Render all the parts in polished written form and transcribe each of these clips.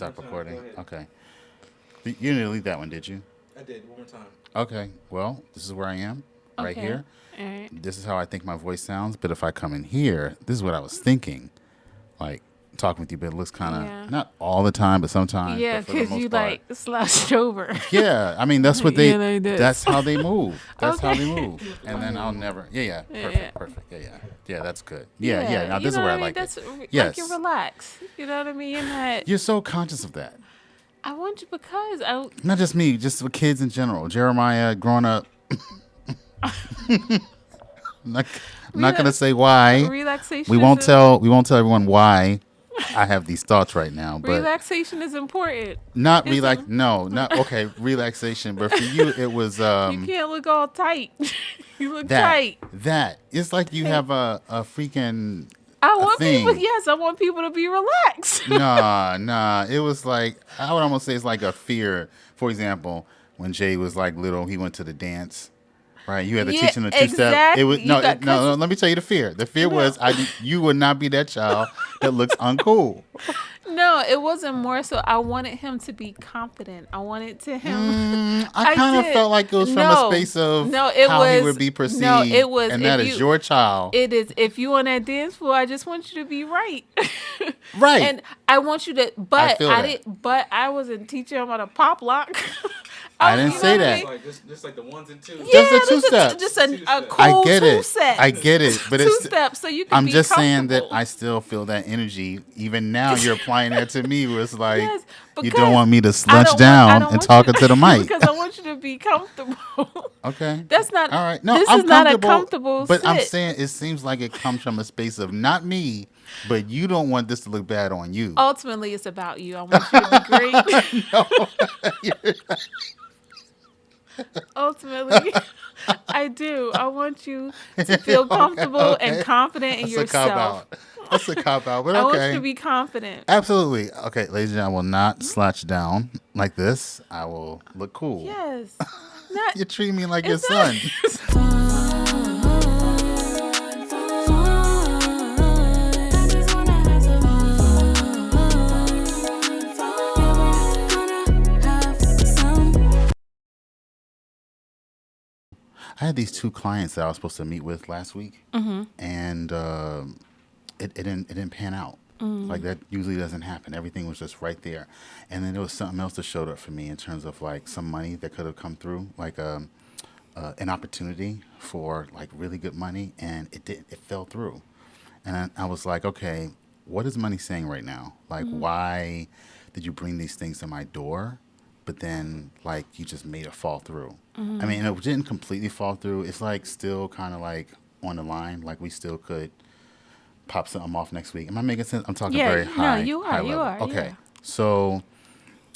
Stop One more time. Go recording. ahead. Okay. You didn't delete that one, did you? I did. One more time. Okay. Well, this is where I am, right Okay. here. All right. This is how I think my voice sounds. But if I come in here, this is what I was thinking. Like talking with you, but it looks kind of Yeah. not all the time, but sometimes. Yeah, But for the because most you part, like slouched over. yeah. I mean, that's what Yeah, like this. That's how they move. That's how they Okay. move. And then I'll never. Yeah, yeah. Yeah. Perfect. Perfect. Yeah, yeah. Yeah, that's good. Yeah, yeah. Now you this is know where I what I mean? like That's it. like Yes. you relax. You know what I mean? You're not. You're so conscious of that. I want you because I. Not just me, just with kids in general. Jeremiah, growing up. I'm not, I'm not gonna say why. Relaxation. We won't tell. We won't tell everyone why I have these thoughts right now. But Relaxation is important. not It's relax. a- No, not okay. Relaxation. But for you, it was You can't look all tight. You look that. tight. That it's like you have a freaking. I want thing. people. Yes, I want people to be relaxed. Nah. It was like I would almost say it's like a fear. For example, when Jay was like little, he went to the dance. Right, you had to Yeah, teach him the 2-step. exactly. It was You no, got- no. Let me tell you the fear. The fear was you would not be that child that looks uncool. No, it wasn't more so. I wanted him to be confident. I wanted to him. I kind of did. felt like it was from No. a space of No, it how he was- would be perceived. no, it was and if that is you- your child, It is. If you on that dance floor, I just want you to be right. right? And I want you to. But feel I that. didn't. But I wasn't teaching him how to pop lock. I didn't you know say what I that. mean? Like just like the ones and twos. Yeah, Just the this is 2-steps. Just a Two-steps. cool I get it. 2-step. I get it, but it's. 2-step, so you can I'm be just saying that comfortable. I still feel that energy. Even now, you're applying that to me. Where it's like Yes, you because don't want me to I slunch don't down want- I don't and want talk you- into the mic. because I want you to be comfortable. Okay. That's not. All right. No, this I'm is not a comfortable, comfortable But I'm sit. saying it seems like it comes from a space of not me, but you don't want this to look bad on you. Ultimately, it's about you. I want you to be great. Ultimately, I do. I want you to feel comfortable Okay. and confident in That's yourself. a cop out. That's a cop out, but I want you okay. to be confident. Absolutely. Okay, ladies and gentlemen, I will not slouch down like this. I will look cool. Yes. Not. You treat me like your It's not- son. I had these two clients that I was supposed to meet with last week, and it didn't pan out. Like that usually doesn't happen. Everything was just right there, and then there was something else that showed up for me in terms of like some money that could have come through, like an opportunity for like really good money, and it did. It fell through, and I was like, okay, what is money saying right now? Like, why did you bring these things to my door? But then like you just made it fall through. I mean, it didn't completely fall through. It's like still kind of like on the line. Like we still could pop something off next week. Am I making sense? I'm talking Yeah, very no, high. you are, high you level. are, Okay. yeah. So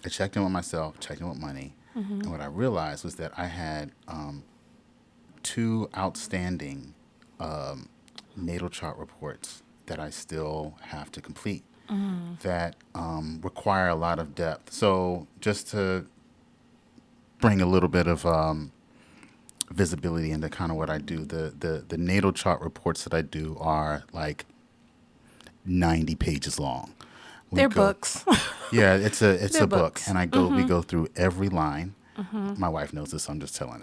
I checked in with myself, checked in with money, and what I realized was that I had two outstanding natal chart reports that I still have to complete that require a lot of depth. So just to bring a little bit of visibility into kind of what I do, the natal chart reports that I do are like 90 pages long. We They're go- books. Yeah, it's They're a book, books. and we go through every line. My wife knows this, so I'm just telling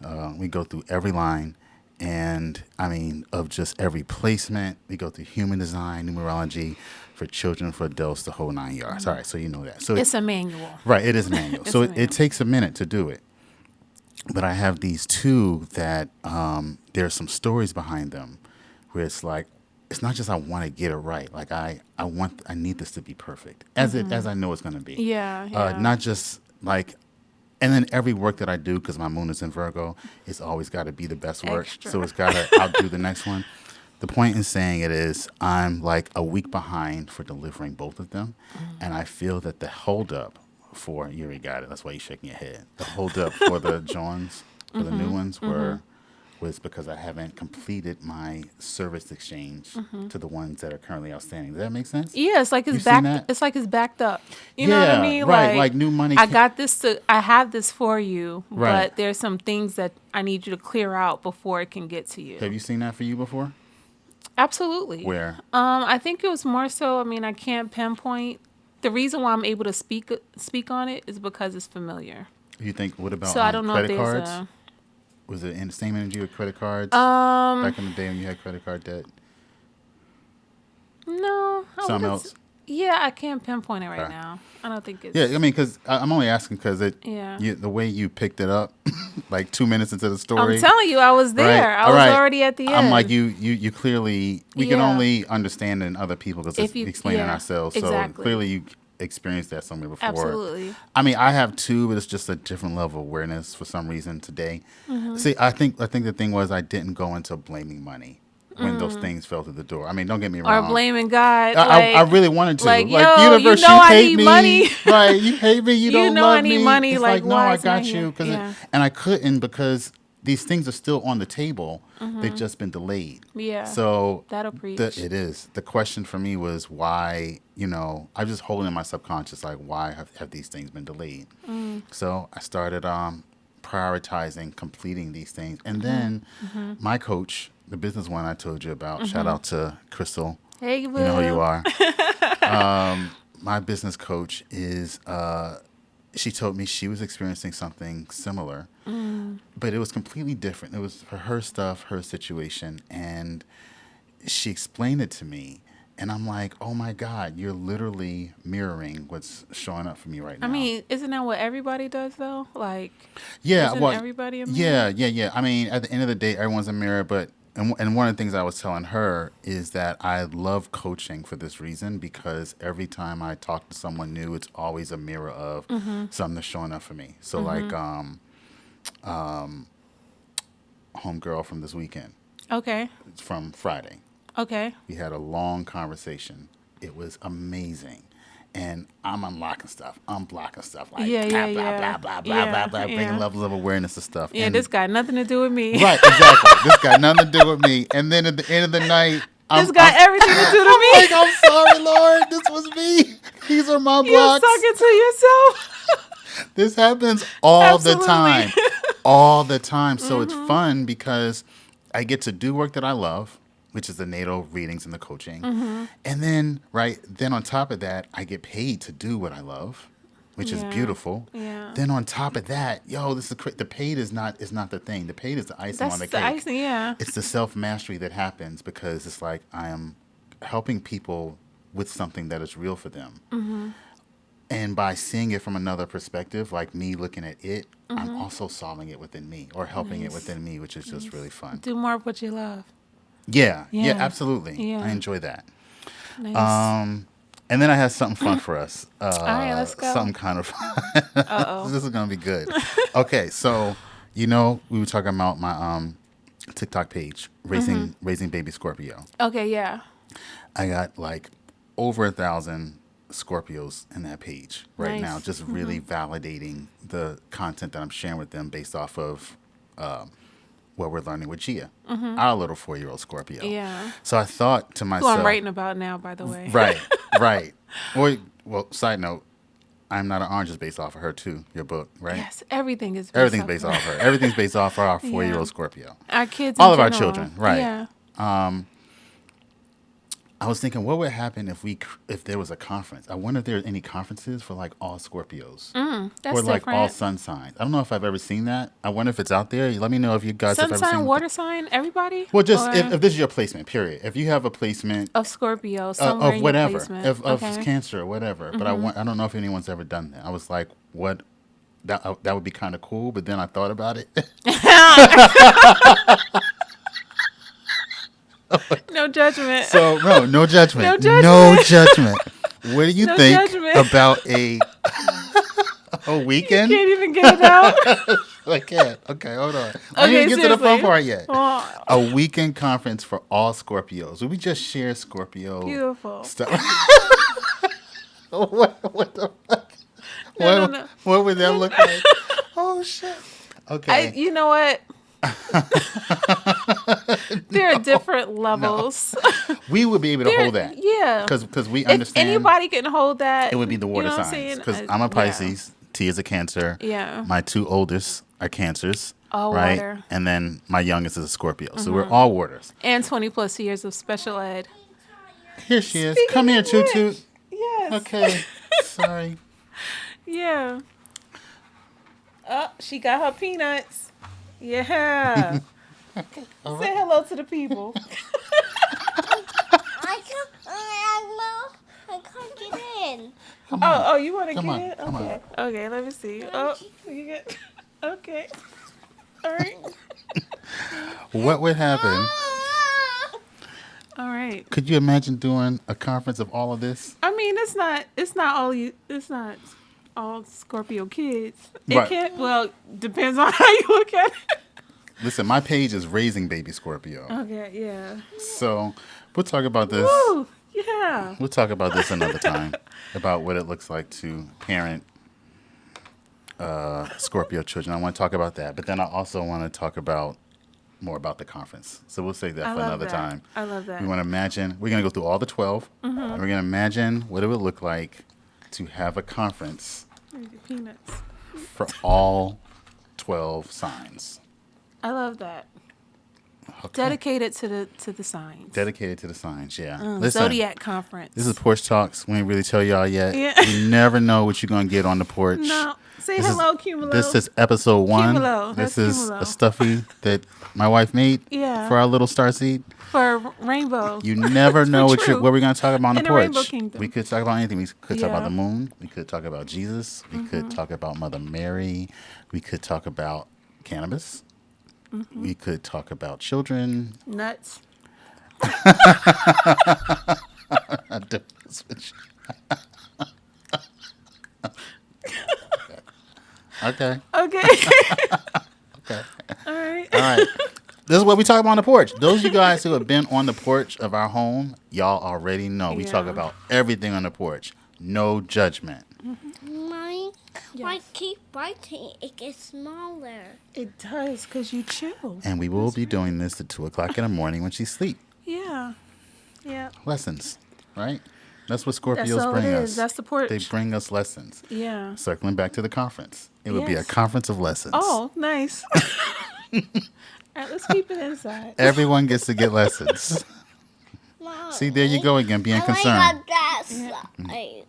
her. We go through every line, and I mean of just every placement. We go through human design, numerology, for children, for adults, the whole 9 yards. All right, so you know that. So It's a manual. right, it is a manual. It's So a it manual. takes a minute to do it. But I have these two that there's some stories behind them, where it's like it's not just I want to get it right. Like I need this to be perfect as I know it's going to be. Yeah, yeah. Not just like, and then every work that I do, because my moon is in Virgo, it's always got to be the best work. Extra. So it's got to outdo the next one. The point in saying it is I'm like a week behind for delivering both of them, and I feel that the holdup for you already got it. That's why you're shaking your head. The holdup for the Johns, for the new ones, was because I haven't completed my service exchange to the ones that are currently outstanding. Does that make sense? Yeah, it's like You it's seen backed. that? It's like it's backed up. You know what I Yeah, mean? right, like new money I ca- got this. I have this for you, Right. but there's some things that I need you to clear out before it can get to you. Have you seen that for you before? Absolutely. Where? I think it was more so. I mean, I can't pinpoint the reason why I'm able to speak on it is because it's familiar. You think? What about So I don't know if credit there's cards? a Was it in the same energy with credit cards back in the day when you had credit card debt? no. Something else? Yeah, I can't pinpoint it right Okay. now. I don't think it's. Yeah, I mean, because I'm only asking because Yeah. the way you picked it up, like 2 minutes into the story. I'm telling you, I was there. Right, I all was right. already at the end. I'm like you clearly we can Yeah. only understand in other people because If it's you- explaining yeah, ourselves. So exactly. clearly you experienced that somewhere before. Absolutely. I mean, I have too, but it's just a different level of awareness for some reason today. Mm-hmm. See, I think the thing was I didn't go into blaming money when those things fell through the door. I mean, don't get me wrong. Or blaming God. I really wanted to. like, Like, yo, universe, you know I hate need me. money. Right, you hate me. You don't know love I need me. money, It's like, no, why I isn't I got here? you. Yeah. And I couldn't because these things are still on the table. They've just been delayed. Yeah. So That'll preach. it is. The question for me was why, I'm just holding in my subconscious, like, why have these things been delayed? So I started prioritizing completing these things. And then my coach, the business one I told you about, shout out to Crystal. Hey, You know who you are. My business coach is, she told me she was experiencing something similar, but it was completely different. It was for her stuff, her situation. And she explained it to me. And I'm like, oh my God, you're literally mirroring what's showing up for me right now. I mean, isn't that what everybody does though? Like, yeah, isn't well, everybody a mirror? yeah. I mean, at the end of the day, everyone's a mirror. But and one of the things I was telling her is that I love coaching for this reason because every time I talk to someone new, it's always a mirror of something that's showing up for me. So like, homegirl from this weekend, Okay. it's from Friday. Okay. We had a long conversation. It was amazing. And I'm unlocking stuff, unblocking stuff, like Yeah, blah, yeah, blah, yeah. blah, blah, blah, Yeah, blah, blah, bringing yeah. levels of awareness of stuff. Yeah, And- this got nothing to do with me. Right, exactly. This got nothing to do with me. And then at the end of the night, This got everything to do to me. I'm like, I'm sorry, Lord. This was me. These are my You're blocks. talking to yourself. This happens all Absolutely. the time. All the time. So it's fun because I get to do work that I love, which is the natal readings and the coaching. And then, then on top of that, I get paid to do what I love, which is Yeah. beautiful. Yeah. Then on top of that, this is the paid is not the thing. The paid is the icing That's on the the cake. icing, yeah. It's the self-mastery that happens because it's like I am helping people with something that is real for them. And by seeing it from another perspective, like me looking at it, I'm also solving it within me or helping it within me, which is just really fun. Do more of what you love. Yeah, Yeah. absolutely. Yeah. I enjoy that. Nice. And then I have something fun for us. All right, let's go. Something kind of Uh-oh. This is going to be good. Okay, so, we were talking about my TikTok page, Raising Baby Scorpio. Okay, yeah. I got like over 1,000 Scorpios in that page right Nice. now, just really validating the content that I'm sharing with them based off of what we're learning with Gia, our little 4-year-old Scorpio. Yeah. So I thought to Who myself, I'm writing about now, by the way. right. Well, side note, I'm Not an Orange is based off of her too, your book, right? Yes, everything is Everything's based off her. Everything's based off of our 4-year-old Scorpio. Our kids All in of our general. children, right. Yeah. I was thinking, what would happen if there was a conference? I wonder if there are any conferences for like all Scorpios That's or like different. all sun signs. I don't know if I've ever seen that. I wonder if it's out there. Let me know if you guys Sun have ever sign, seen. water sign, everybody? Well, just Or if this is your placement, period. If you have a placement of Scorpio, somewhere of in whatever, your placement. of Okay. Cancer or whatever. But I don't know if anyone's ever done that. I was like, what? That would be kind of cool. But then I thought about it. No judgment. So no judgment. No judgment. No judgment. What do you No think judgment. about a weekend? Can't even get it out. I can't. Okay, hold on. I Okay, didn't get to the fun seriously. part yet. Oh, A weekend conference for all Scorpios. Would we just share Scorpio beautiful. stuff? What the fuck? No. What would that look like? Oh shit. Okay. You know what? There are different levels. We would be able to hold that. Yeah. Because we If understand. anybody can hold that, It would be the water you know what I'm signs. saying? Because I'm a Yeah. Pisces. T is a Cancer. Yeah. My 2 oldest are Cancers. All right? water. And then my youngest is a Scorpio. So we're all waters. And 20 plus years of special ed. Here she is. Speaking Come here, of Toot which, Toot. Yes. Okay. Sorry. Yeah. Oh, she got her peanuts. Yeah. All Say right. hello to the people. I can't get in. Come on. Oh, you want to Come get on, it? come on. Okay. Okay, let me see. Oh, you get. Okay. All right. What would happen? All right. Could you imagine doing a conference of all of this? I mean, it's not all Scorpio kids. It Right. can't. Well, depends on how you look at it. Listen, my page is Raising Baby Scorpio. Okay. Yeah. So we'll talk about this. Woo. Yeah. We'll talk about this another time, about what it looks like to parent Scorpio children. I want to talk about that, but then I also want to talk about more about the conference. So we'll save that I for love another that. time. I love that. We want to imagine, we're going to go through all the 12, and we're going to imagine what it would look like to have a conference Peanuts. for all 12 signs. I love that. Okay. Dedicated to the signs. Dedicated to the signs, yeah. Listen, Zodiac conference. this is Porch Talks. We ain't really tell y'all yet. Yeah. You never know what you're going to get on the porch. No. Say This hello, is, Cumulo. This is episode 1. Cumulo. This That's is Cumulo. a stuffy that my wife made Yeah. for our little starseed. For rainbow. You never know what true. we're going to talk about on the In the porch. Rainbow Kingdom. We could talk about anything. We could talk about Yeah. the moon. We could talk about Jesus. We could talk about Mother Mary. We could talk about cannabis. We could talk about children. Nuts. I'm doing this with you. Okay. Okay. Okay. All right. All right. This is what we talk about on the porch. Those of you guys who have been on the porch of our home, y'all already know. We talk Yeah. about everything on the porch. No judgment. Mine, I Yes. keep biting. It gets smaller. It does because you chew. And we will be doing this at 2 o'clock in the morning when she sleeps. Yeah. Yeah. Lessons, right? That's what That's Scorpios all bring it us. is. That's the porch. They bring us lessons. Yeah. Circling back to the conference. It would be a Yes. conference of lessons. Oh, nice. All right, let's keep it inside. Everyone gets to get lessons. Mom, See, there you go again, being I concerned. like that side.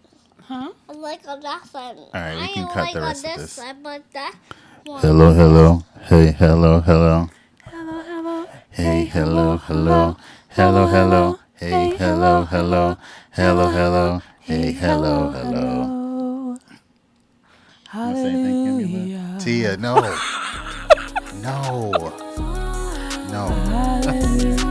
Huh? I like on that side. All right, we I can don't cut like the on rest of this this. side, but that one. Hello, hello. Hey, hello, hello. Hello, hello. Hey, hello, hello. Hello, hello. Hey, hello, hello. Hello, hello. Hey, hello, hello. Wanna say anything, Kimmy, love? Tia, no. No. No. Hallelujah.